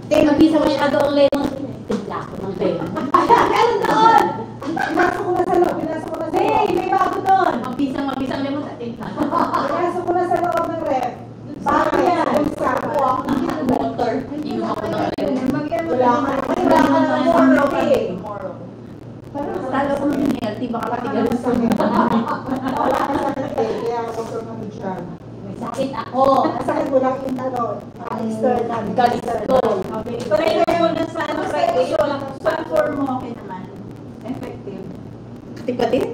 Mabisa masyado ang lemon. Timpla ko ng lemon. Meron doon! Pinasok ko na sa loob, pinasok ko na sa loob. Hey, may bago doon! Mabisang lemon sa timpla. Pinasok ko na sa loob ng rep. Bakit yan? Water. Inom ako ng lemon. Wala ka na Tomorrow. Talo ko ng healthy, baka patigalan sa mga. Wala ka sa sakit, kaya ako sumunod siya. May sakit ako. Ang sakit ko lang yung external. Galisto. Pero yung na sa ano sa iyo, sa form mo okay naman. Effective. Tipatid?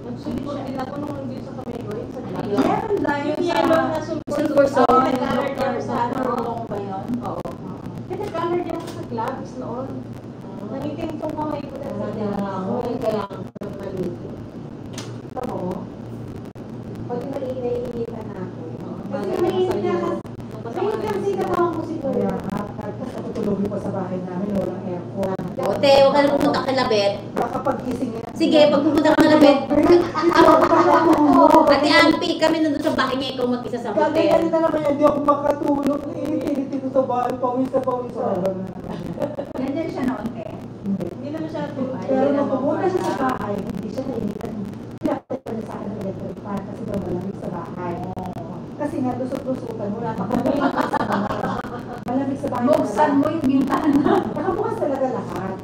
Nagsulit din ako nung nandito sa kamay ko. Sa Meron lang yung Yung sa yellow na Sulfur So, salt. nag-color din sa ano ba yun? Oo. Kasi color din ako sa gloves noon. Nangitim tong kamay ko dahil sa Pag naiinitan na ako. Kasi mainit na kasi. Mainit kasi katawang ko siguro. Kaya tapos ako tulogin ko sa bahay namin, walang aircon. Ote, huwag ka na pumunta kay Labet. Baka pag-gising niya. Sige, pag pumunta ka kay Labet. Ate Ampi, kami nandun sa bahay niya, ikaw mag-isa sa hotel. Gagaling na naman yan, hindi ako makatulog. Init-init dito sa bahay, pawis na pawis. Ganyan siya noon eh. Hindi naman siya tulog. Pero nung pumunta siya sa bahay, hindi siya nainitan. Pinapit pa niya sa akin ng electric fan kasi daw malamig sa bahay. Kasi nga, lusot-lusutan mo, napakalamig malamig sa bahay. Buksan mo yung bintana. Nakabukas talaga lahat.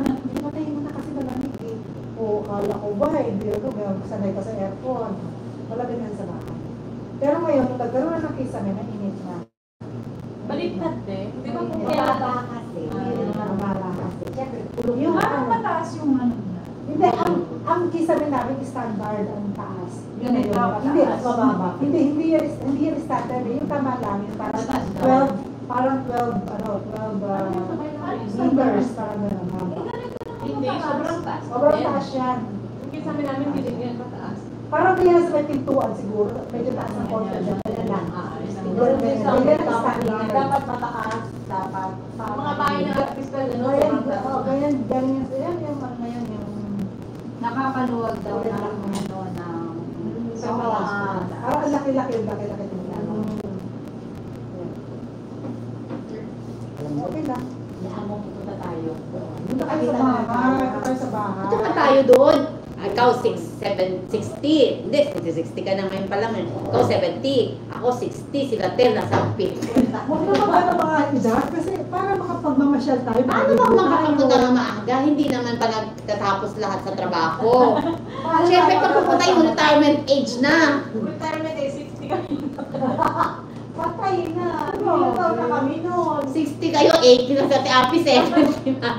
Patayin mo na kasi malamig eh. O, kala ko ba, hindi ako, sanay ka sa aircon. Malamig na sa bahay. Pero ngayon, nung nagkaroon na ng kisame, nainit na. Baliktad eh. Di ba kung Mababa kasi. Mababa kasi. Siyempre, tulog yung ano. mataas yung ano na. Hindi, ang kisame namin standard ang taas. Yun Ganito, yun. Hindi, taas. mababa. Hindi yan standard. Yung tama lang, yung parang Mataas daw. 12, parang 12 meters, parang gano'n. Hindi, sobrang taas. Sobrang taas yan. Yung sabi namin, hindi yan mataas. Parang kaya sa may pintuan siguro, medyo taas ang konti dyan. Kaya lang. Dapat mataas. Dapat. Mga bahay na artista, Ganyan yung ngayon yung nakakaluwag daw na ano na sa mga parang ang laki-laki nila. Okay lang. Lahat mo pupunta tayo. Punta kayo sa bahay. Punta kayo sa bahay. Punta ka tayo doon. Ikaw 60. Hindi, 60 ka na ngayon pa lang. Ikaw 70. Ako 60. Sila 10 na 10. Huwag naman ba ng mga edad? Kasi para makapagmamasyal tayo. Paano ba makapunta ng maaga? Hindi naman pa nagtatapos lahat sa trabaho. Siyempre, pag pupunta yung retirement age na. retirement eh, 60 kami. Patay na. Ilang na kami noon. 60 kayo, 80 na sa Api 70 na.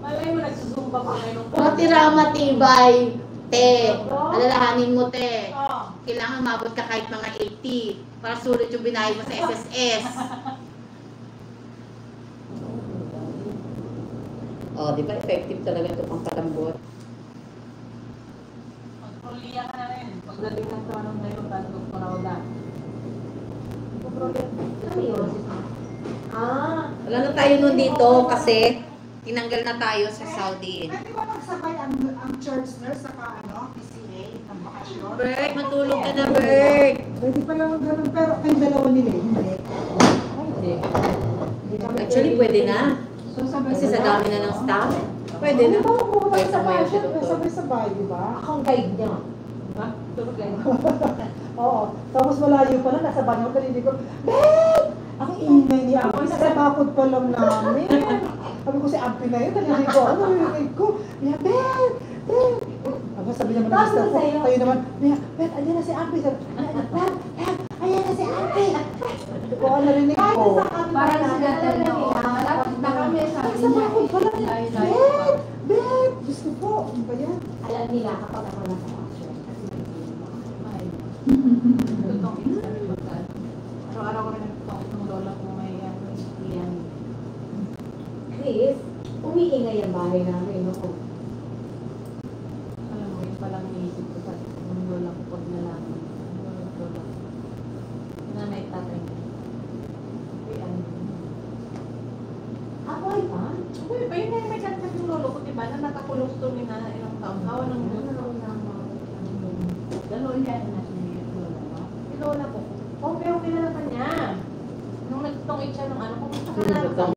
Malay mo, nagsusumba pa ngayon. Matira matibay. Te, alalahanin mo, te. Oo. Kailangan mabot ka kahit mga 80 para sulit yung binayad mo sa SSS. Oh, di ba effective talaga ito pang palambot? Magproliya ka na rin. Pagdating ng tanong na yung tanong ko na wala. Ano yun? Wala na tayo nun dito kasi tinanggal na tayo sa Saudi. Pwede ba magsabay ang church nurse sa PCA ng bakasyon? Bert, matulog ka na, Bert. Pwede pa lang ganun, pero kayong dalawa nila, hindi. Hindi. Actually, pwede na. Kasi sa dami na ng staff. Pwede na. Di ba pumunta Pwede sa sumayaw si bakasyon, Doktor. sabay-sabay, di ba? Akong guide niya. Ha? Tulog kayo. Oo. Tapos malayo pa na, nasa banyo ko, hindi ko, Beth! Ang ingay niya. Ako sa bakod pa lang namin. Sabi ko si Ampi na yun, narinig ko. Ano narinig ko? Mia, Beth! Beth! Tapos sabi naman ng mister ko, tayo naman, Mia, Beth, ayan na si Ampi. Sabi, Beth, ayan na si Ampi. Hindi ko ang narinig ko. Parang sila talaga. Malapit na kami sa Sa bakod pa lang. Beth! Beth! Gusto po. Ano ba yan? Alam nila kapag ako nasa action. Tutong install pagkaan. Araw-araw ko rin nagtutong ng lola ko may yan. Chris, umiingay ang bahay namin, no? Alam mo, yun palang iniisip ko sa ng lola ko pag nalaman. Lola ko. Nanay tatay. Yan. Ako'y pa? Uy, pa yun may kanta yung lolo ko, diba? Na nakakulong to ni na ilang taon. Kawa ng Gano'n yan na siya yung lola ko. Yung lola ko. Okay na kanya. Nung nagtutong siya ng ano, kung